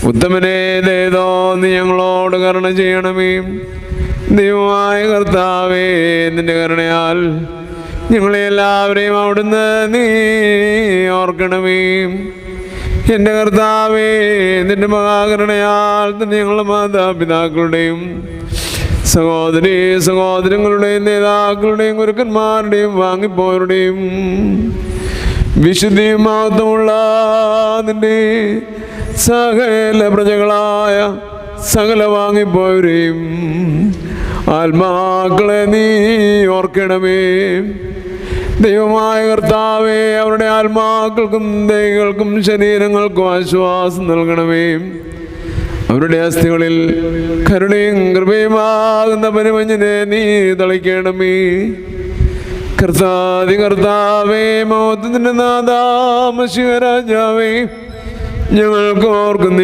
ഉത്തമനെ ദയതോ നീ ഞങ്ങളോട് കരുണ ചെയ്യണമേ. ദൈവമായ കർത്താവേ, നിന്റെ കരുണയാൽ ഞങ്ങളെ എല്ലാവരെയും അവിടുന്ന് നീ ഓർക്കണമേ. എൻ്റെ കർത്താവേ, നിന്റെ മഹാകരുണയാൽ തന്നെ ഞങ്ങളുടെ മാതാപിതാക്കളുടെയും സഹോദരങ്ങളുടെയും നേതാക്കളുടെയും ഗുരുക്കന്മാരുടെയും വാങ്ങിപ്പോയവരുടെയും വിശുദ്ധിയും മഹത്വമുള്ള നിന്റെ സകല പ്രജകളായ സകല വാങ്ങിപ്പോയവരെയും ആത്മാക്കളെ നീ ഓർക്കണമേ. ദൈവമായ കർത്താവേ, അവരുടെ ആത്മാക്കൾക്കും ദേഹികൾക്കും ശരീരങ്ങൾക്കും ആശ്വാസം നൽകണമേ. അവരുടെ അസ്ഥികളിൽ കരുണയും കൃപയുമാകുന്ന പരിമഞ്ഞിനെ നീ തളിക്കണമേ. കർത്താവേ, മഹത്വത്തിന്റെ നാഥാ, മശിഹ രാജാവേ, ഞങ്ങൾക്ക് ഓർക്കുന്ന